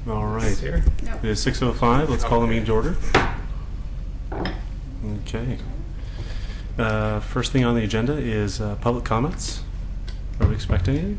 All right. Here. It is 6:05. Let's call the meeting to order. Okay. First thing on the agenda is public comments. Are we expecting any?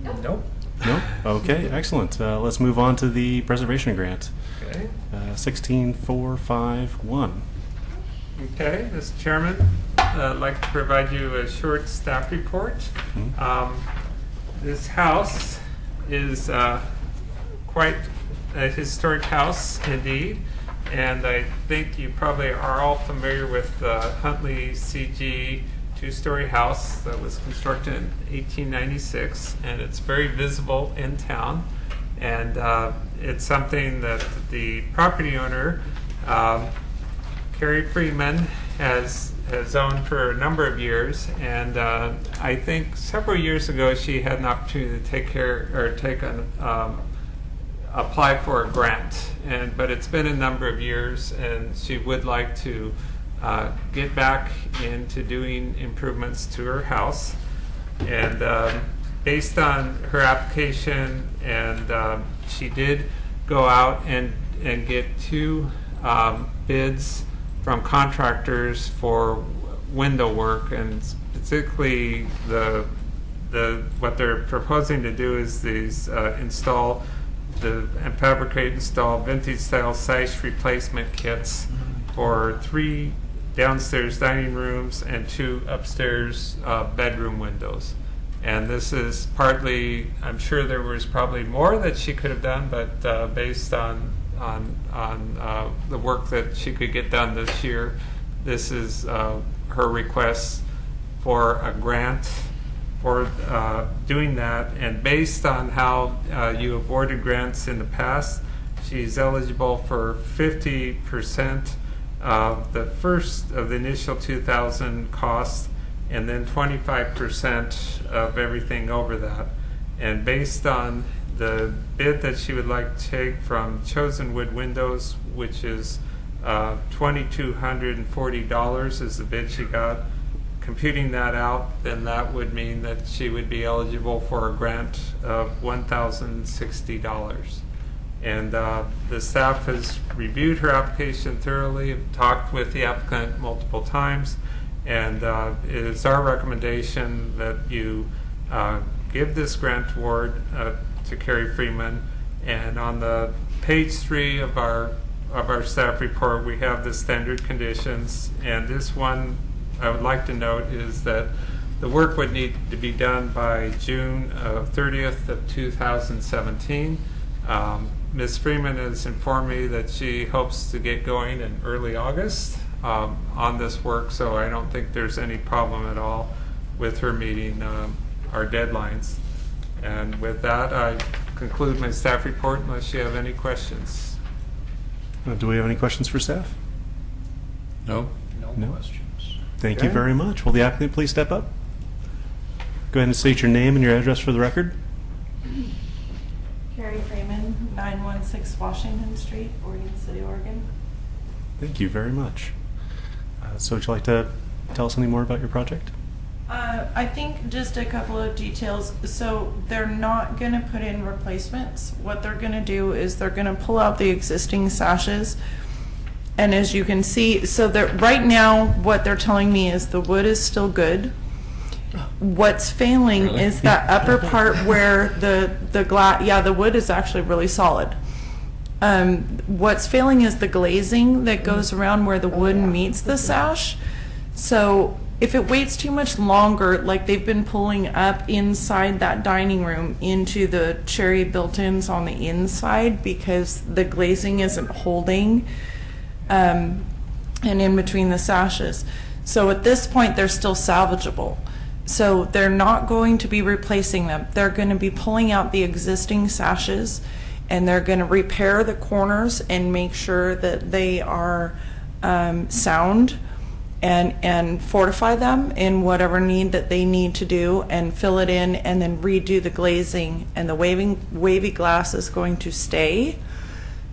Nope. No? Okay, excellent. Let's move on to the preservation grant. Okay. 16451. Okay, Mr. Chairman, I'd like to provide you a short staff report. This house is quite a historic house indeed, and I think you probably are all familiar with the Huntley CG two-story house that was constructed in 1896, and it's very visible in town, and it's something that the property owner, Carrie Freeman, has owned for a number of years, and I think several years ago she had an opportunity to apply for a grant, but it's been a number of years, and she would like to get back into doing improvements to her house. And based on her application, and she did go out and get two bids from contractors for window work, and specifically what they're proposing to do is these install vintage style sash replacement kits for 3 downstairs dining rooms and 2 upstairs bedroom windows. And this is partly, I'm sure there was probably more that she could have done, but based on the work that she could get done this year, this is her request for a grant for doing that. And based on how you awarded grants in the past, she's eligible for 50% of the initial 2,000 cost, and then 25% of everything over that. And based on the bid that she would like to take from Chosen Wood Windows, which is $2,240 is the bid she got, computing that out, then that would mean that she would be eligible for a grant of $1,060. And the staff has reviewed her application thoroughly, talked with the applicant multiple times, and it is our recommendation that you give this grant award to Carrie Freeman. And on the page 3 of our staff report, we have the standard conditions. And this one I would like to note is that the work would need to be done by June 30th of 2017. Ms. Freeman has informed me that she hopes to get going in early August on this work, so I don't think there's any problem at all with her meeting our deadlines. And with that, I conclude my staff report unless you have any questions. Do we have any questions for staff? No No. questions. Thank Okay. you very much. Will the applicant please step up? Go ahead and state your name and your address for the record. Carrie Freeman, 916 Washington Street, Oregon City, Oregon. Thank you very much. So would you like to tell us anything more about your project? I think just a couple of details. So they're not going to put in replacements. What they're going to do is they're going to pull out the existing sashes. And as you can see, so that right now what they're telling me is the wood is still good. What's failing Really? is that upper part where the glass, yeah, the wood is actually really solid. What's failing is the glazing that goes around where the wood meets the sash. So if it waits too much longer, like they've been pulling up inside that dining room into the cherry built-ins on the inside because the glazing isn't holding, and in between the sashes. So at this point, they're still salvageable. So they're not going to be replacing them. They're going to be pulling out the existing sashes, and they're going to repair the corners and make sure that they are sound, and fortify them in whatever need that they need to do, and fill it in, and then redo the glazing. And the wavy glass is going to stay.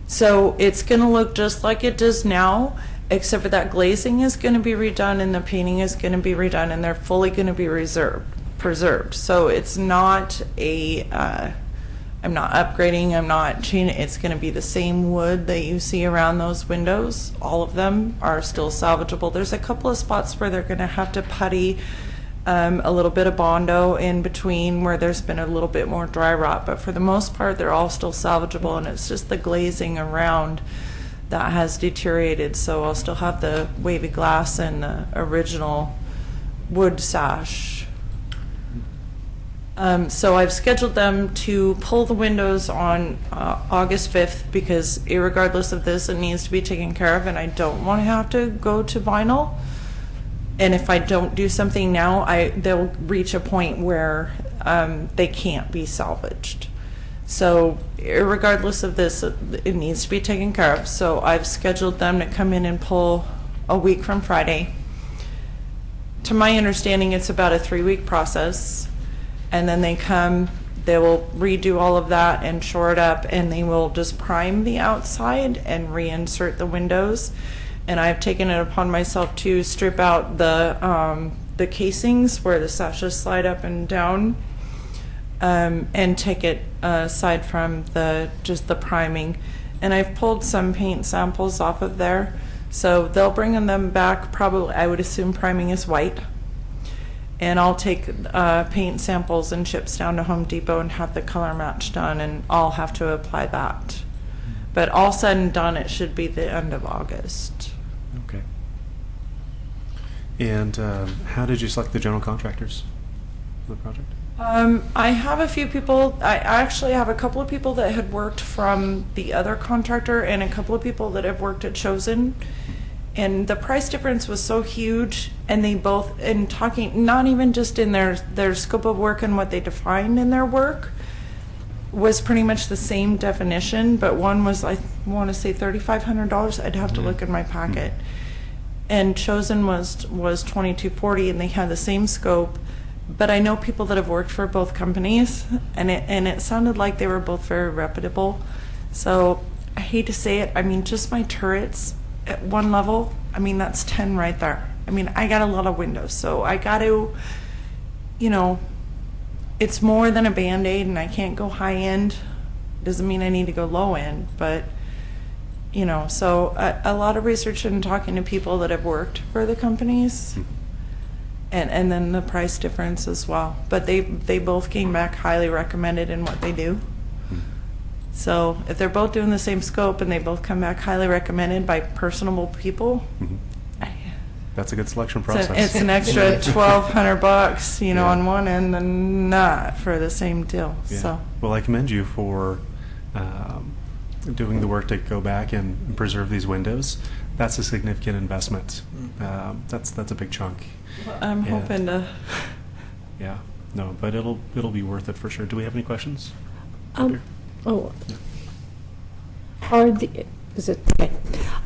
So it's going to look just like it does now, except for that glazing is going to be redone and the painting is going to be redone, and they're fully going to be preserved. So it's not a I'm not upgrading, I'm not changing. It's going to be the same wood that you see around those windows. All of them are still salvageable. There's a couple of spots where they're going to have to putty a little bit of Bondo in between where there's been a little bit more dry rot, but for the most part they're all still salvageable, and it's just the glazing around that has deteriorated. So I'll still have the wavy glass and the original wood sash. So I've scheduled them to pull the windows on August 5th because irregardless of this, it needs to be taken care of, and I don't want to have to go to vinyl. And if I don't do something now, they'll reach a point where they can't be salvaged. So irregardless of this, it needs to be taken care of. So I've scheduled them to come in and pull a week from Friday. To my understanding, it's about a 3-week process. And then they will redo all of that and shore it up, and they will just prime the outside and reinsert the windows. And I've taken it upon myself to strip out the casings where the sashes slide up and down, and take it aside from just the priming. And I've pulled some paint samples off of there, so they'll bring them back. Probably, I would assume priming is white. And I'll take paint samples and chips down to Home Depot and have the color match done, and I'll have to apply that. But all said and done, it should be the end of August. Okay. And how did you select the general contractors for the project? I have a few people. I actually have a couple of people that had worked from the other contractor and a couple of people that have worked at Chosen. And the price difference was so huge, and they both, in talking, not even just in their scope of work and what they defined in their work, was pretty much the same definition, but one was, I want to say, $3,500. I'd have to look in my packet. And Chosen was $2,240, and they had the same scope. But I know people that have worked for both companies, and it sounded like they were both very reputable. So I hate to say it, I mean, just my turrets at one level, I mean, that's 10 right there. I mean, I got a lot of windows, so I got to, it's more than a Band-Aid, and I can't go high end. Doesn't mean I need to go low end, but, so a lot of research and talking to people that have worked for the companies, and then the price difference as well. But they both came back highly recommended in what they do. So if they're both doing the same scope and they both come back highly recommended by personable people, that's a good selection process. It's an extra $1,200, on one end than not for the same deal. Yeah. So well, I commend you for doing the work to go back and preserve these windows. That's a significant investment. That's a big chunk. I'm hoping to. Yeah, no, but it'll be worth it for sure. Do we have any questions? Oh, is it okay?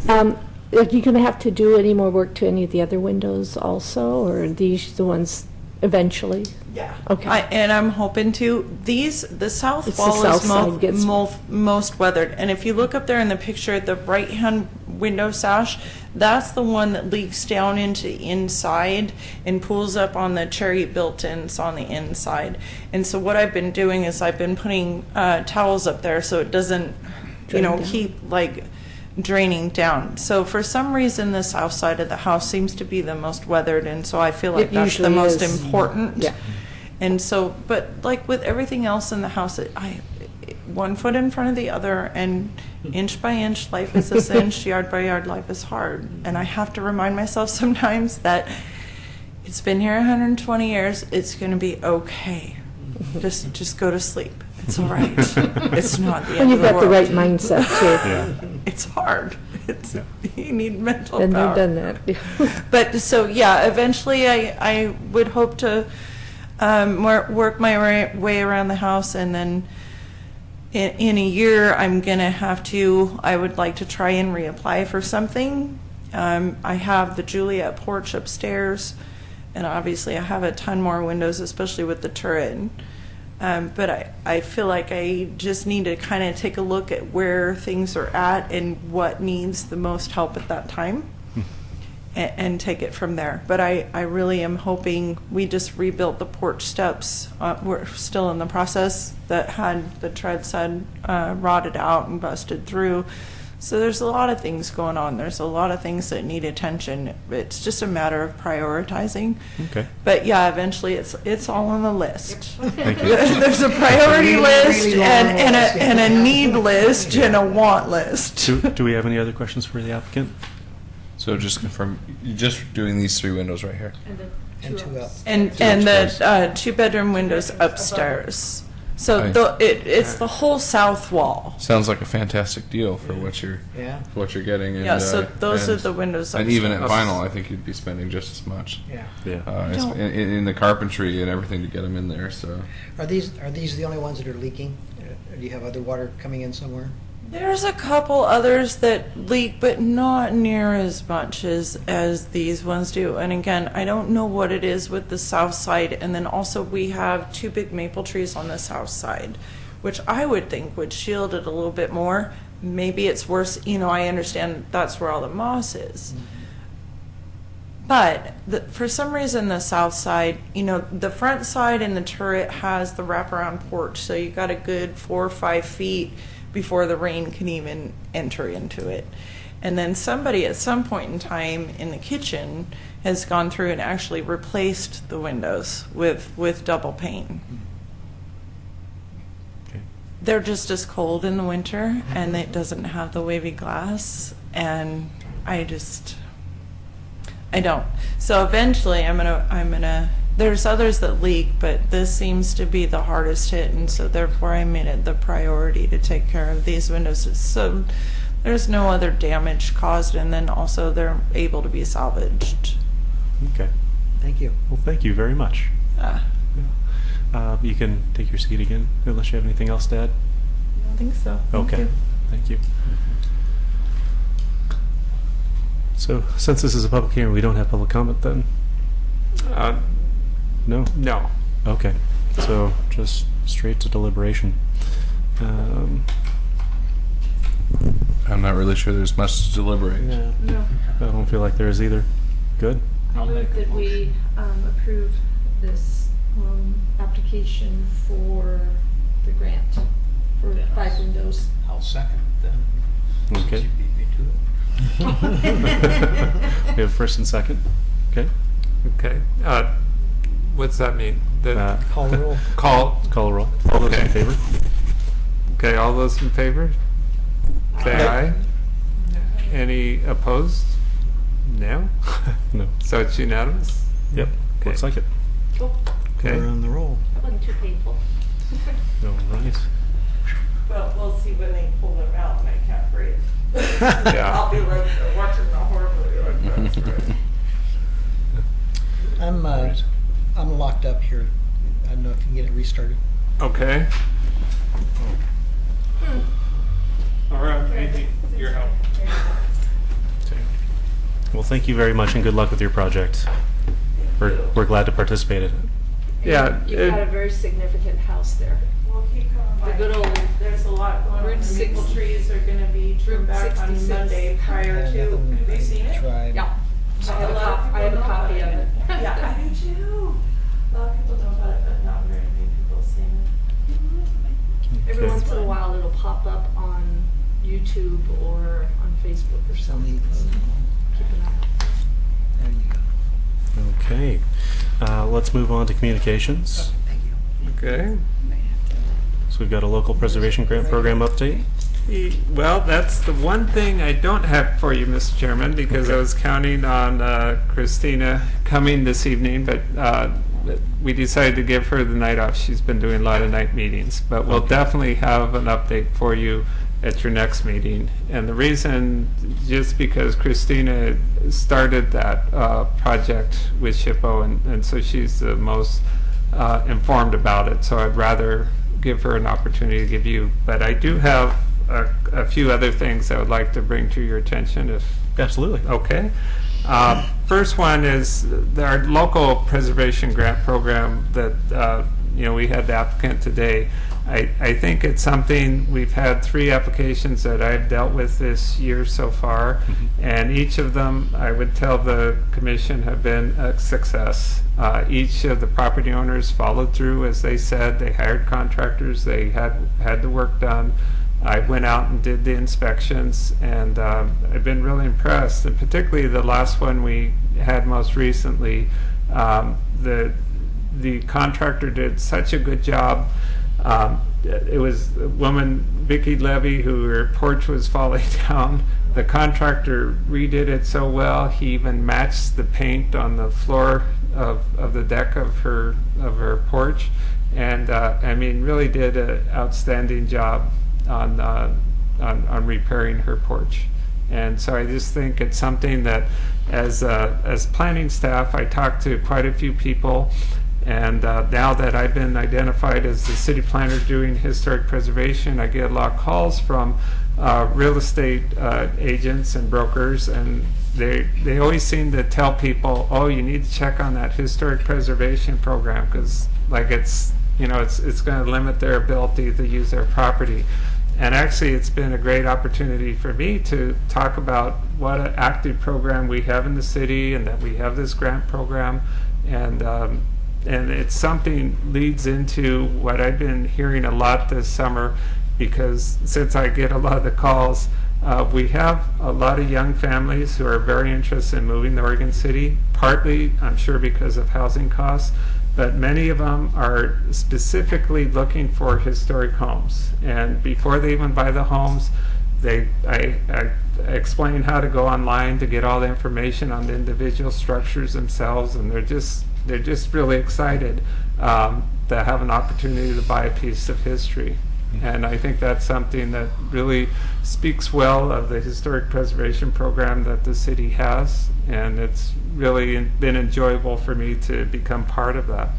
Are you going to have to do any more work to any of the other windows also, or are these the ones eventually? Yeah. Okay. And I'm hoping to. The south It's the wall south is side gets- most weathered. And if you look up there in the picture, the right-hand window sash, that's the one that leaks down into inside and pulls up on the cherry built-ins on the inside. And so what I've been doing is I've been putting towels up there so it doesn't, Drain down. keep draining down. So for some reason, the south side of the house seems to be the most weathered, and so I feel like It that's the usually most is. important. Yeah. And so, but like with everything else in the house, one foot in front of the other, and inch by inch, life is a cinch, yard by yard, life is hard. And I have to remind myself sometimes that it's been here 120 years, it's going to be okay. Just go to sleep. It's all right. It's not the When end you've of the got the world. right mindset too. Yeah. It's hard. You need mental Then power. they've done that. But so yeah, eventually I would hope to work my way around the house, and then in a year I would like to try and reapply for something. I have the Juliet porch upstairs, and obviously I have a ton more windows, especially with the turret. But I feel like I just need to kind of take a look at where things are at and what needs the most help at that time. and take it from there. But I really am hoping, we just rebuilt the porch steps. We're still in the process, that had the treads had rotted out and busted through. So there's a lot of things going on. There's a lot of things that need attention. It's just a matter of prioritizing. Okay. But yeah, eventually it's all on the list. Thank you. There's a priority Really, list really long and a need list and a want list. Do we have any other questions for the applicant? So just confirm, you're just doing these 3 windows right here. And two up. And upstairs. the 2-bedroom windows upstairs. So Nice. it's the whole south wall. Sounds like a fantastic deal for what you're Yeah, getting. And, Yeah, so those are and- the windows And upstairs. even at vinyl, I think you'd be spending just as much. yeah. Yeah. Don't- In the carpentry and everything to get them in there. So Are these the only ones that are leaking? Or do you have other water coming in somewhere? There's a couple others that leak, but not near as much as these ones do. And again, I don't know what it is with the south side. And then also we have 2 big maple trees on the south side, which I would think would shield it a little bit more. Maybe it's worse, I understand that's where all the moss is. But for some reason, the south side, the front side and the turret has the wraparound porch. So you got a good 4 or 5 feet before the rain can even enter into it. And then somebody at some point in time in the kitchen has gone through and actually replaced the windows with double pane. Okay. They're just as cold in the winter, and it doesn't have the wavy glass, and I don't. So eventually I'm gonna there's others that leak, but this seems to be the hardest hit, and so therefore I made it the priority to take care of these windows. So there's no other damage caused, and then also they're able to be salvaged. Okay. Thank you. Well, thank you very much. You can take your seat again, unless you have anything else to add. I don't think so. Thank Okay. you. Thank you. So, since this is a public hearing, we don't have public comment then? No? No. Okay. So, just straight to deliberation. I'm not really sure there's much to deliberate. No. No. I don't feel like there is either. Good. I move that we approve this application for the grant for 5 windows. I'll second it then. Okay. You beat me to it. We have first and second. Okay. Okay. What's that mean? Call the roll. Call. Call a roll. All those in Okay. favor? Okay, all those in favor? Say aye. Any opposed? No? No. So it's unanimous? Yep. Okay. Looks like it. Okay. We're on the roll. That wasn't too painful. All right. Well, we'll see when they pull them out and I can't breathe. Yeah. I'll be like watching the horror movie like that. I'm locked up here. I don't know if you can get it restarted. Okay. All right, maybe your help. Well, thank you very much, and good luck with your project. We're glad to participate in it. Yeah. You've got a very significant house there. We'll keep coming by. The good old There's a lot going on. Route The maple 60. trees are gonna be trimmed back on 66. Monday prior to, have you seen it? Tried. Yeah. A lot of I have a people know copy of about it. Yeah, I do too. A lot of people know about it, but not very many people have seen it. Every Okay. once in a while, it'll pop up on YouTube or on Facebook or something. So keep an eye out. There you go. Okay. Let's move on to communications. Thank you. Okay. So we've got a local preservation grant program update. Well, that's the one thing I don't have for you, Mr. Chairman, because I was counting on Christina coming this evening, but we decided to give her the night off. She's been doing a lot of night meetings, but we'll definitely have an update for you at your next meeting. And the reason, just because Christina started that project with SHPO, and so she's the most informed about it, so I'd rather give her an opportunity to give you. But I do have a few other things I would like to bring to your attention, if Absolutely. okay. First one is our local preservation grant program that we had the applicant today. I think it's something, we've had 3 applications that I've dealt with this year so far, and each of them, I would tell the commission, have been a success. Each of the property owners followed through, as they said. They hired contractors, they had the work done. I went out and did the inspections, and I've been really impressed. And particularly the last one we had most recently, the contractor did such a good job. It was a woman, Vicki Levy, who her porch was falling down. The contractor redid it so well. He even matched the paint on the floor of the deck of her porch, and I mean, really did an outstanding job on repairing her porch. And so I just think it's something that, as planning staff, I talked to quite a few people. And now that I've been identified as the city planner doing historic preservation, I get a lot of calls from real estate agents and brokers, and they always seem to tell people, oh, you need to check on that historic preservation program, because like it's going to limit their ability to use their property. And actually, it's been a great opportunity for me to talk about what an active program we have in the city, and that we have this grant program, and it's something leads into what I've been hearing a lot this summer, because since I get a lot of the calls, we have a lot of young families who are very interested in moving to Oregon City, partly, I'm sure, because of housing costs, but many of them are specifically looking for historic homes. And before they even buy the homes, I explain how to go online to get all the information on the individual structures themselves, and they're just really excited to have an opportunity to buy a piece of history. And I think that's something that really speaks well of the historic preservation program that the city has, and it's really been enjoyable for me to become part of that.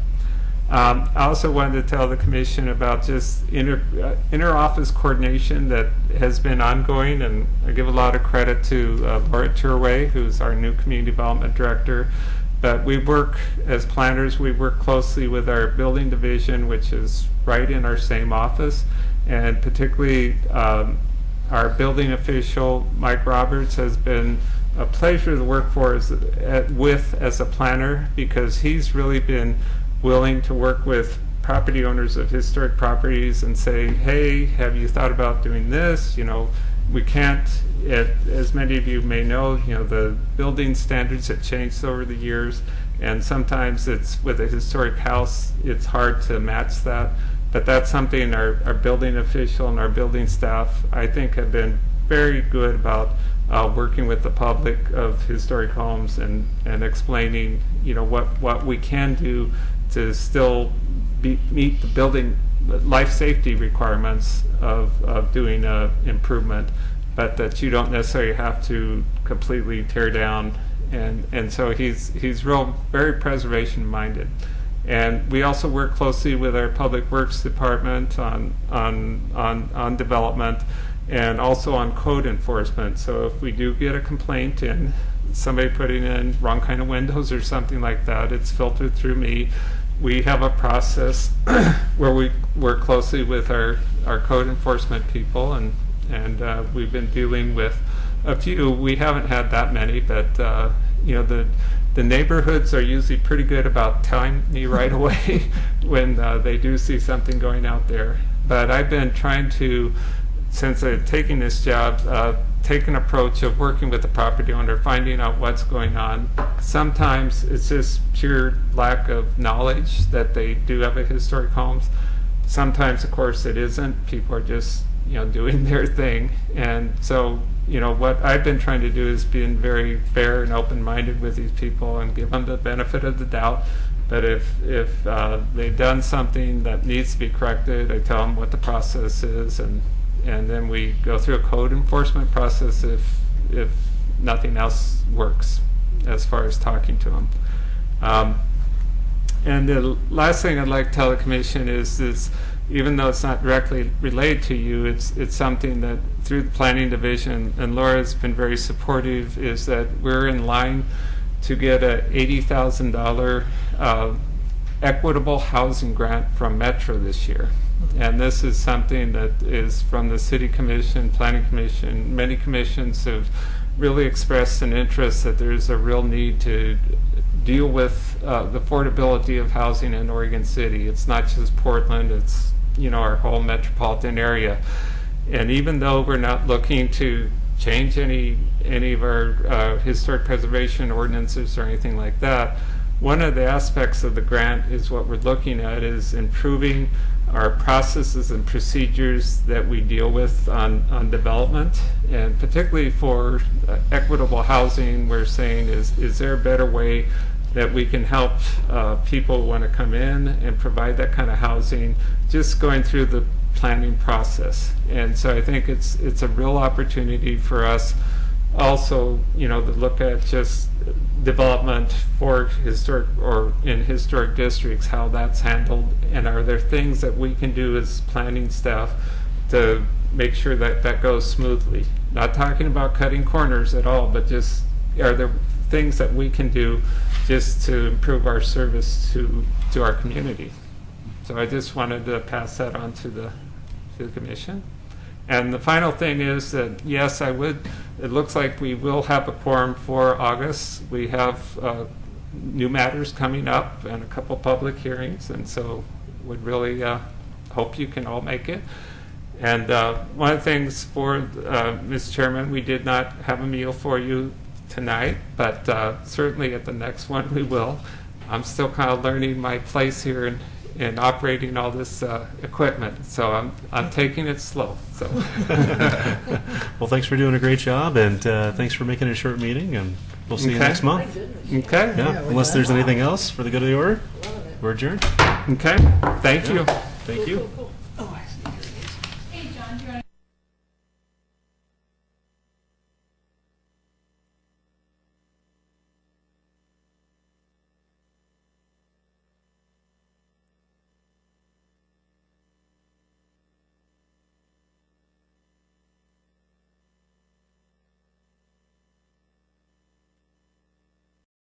I also wanted to tell the commission about just interoffice coordination that has been ongoing, and I give a lot of credit to Laura Turway, who's our new community development director. But we work, as planners, we work closely with our building division, which is right in our same office, and particularly our building official, Mike Roberts, has been a pleasure to work with as a planner, because he's really been willing to work with property owners of historic properties and say, hey, have you thought about doing this? We can't, as many of you may know, the building standards have changed over the years, and sometimes it's with a historic house, it's hard to match that. But that's something our building official and our building staff, I think, have been very good about working with the public of historic homes and explaining, what we can do to still meet the building life safety requirements of doing an improvement, but that you don't necessarily have to completely tear down. And so he's very preservation minded. And we also work closely with our Public Works Department on development, and also on code enforcement. So if we do get a complaint in, somebody putting in wrong kind of windows or something like that, it's filtered through me. We have a process where we work closely with our code enforcement people, and we've been dealing with a few. We haven't had that many, but the neighborhoods are usually pretty good about telling me right away when they do see something going out there. But I've been trying to, since I've taken this job, take an approach of working with the property owner, finding out what's going on. Sometimes it's just pure lack of knowledge that they do have a historic homes. Sometimes, of course, it isn't. People are just doing their thing. And so what I've been trying to do is being very fair and open-minded with these people and give them the benefit of the doubt. But if they've done something that needs to be corrected, I tell them what the process is, and then we go through a code enforcement process if nothing else works as far as talking to them. And the last thing I'd like to tell the commission is this: even though it's not directly related to you, it's something that through the planning division, and Laura's been very supportive, is that we're in line to get a $80,000 equitable housing grant from Metro this year. And this is something that is from the City Commission, Planning Commission. Many commissions have really expressed an interest that there's a real need to deal with the affordability of housing in Oregon City. It's not just Portland, it's, you know, our whole metropolitan area. And even though we're not looking to change any of our historic preservation ordinances or anything like that, one of the aspects of the grant is what we're looking at is improving our processes and procedures that we deal with on development, and particularly for equitable housing, we're saying is there a better way that we can help people who want to come in and provide that kind of housing, just going through the planning process. And so I think it's a real opportunity for us also, you know, to look at just development for historic or in historic districts, how that's handled, and are there things that we can do as planning staff to make sure that that goes smoothly. Not talking about cutting corners at all, but just are there things that we can do just to improve our service to our community. So I just wanted to pass that on to the commission. And the final thing is that, yes, it looks like we will have a quorum for August. We have new matters coming up and a couple public hearings, and so would really hope you can all make it. And one of the things for Ms. Chairman, we did not have a meal for you tonight, but certainly at the next one we will. I'm still kind of learning my place here in operating all this equipment, so I'm taking it slow. So, Well, thanks for doing a great job, and thanks for making it a short meeting, and we'll see you Okay. next month. Okay. Yeah, unless there's anything else for the good of the order, we're adjourned. Okay. Thank you. Thank you.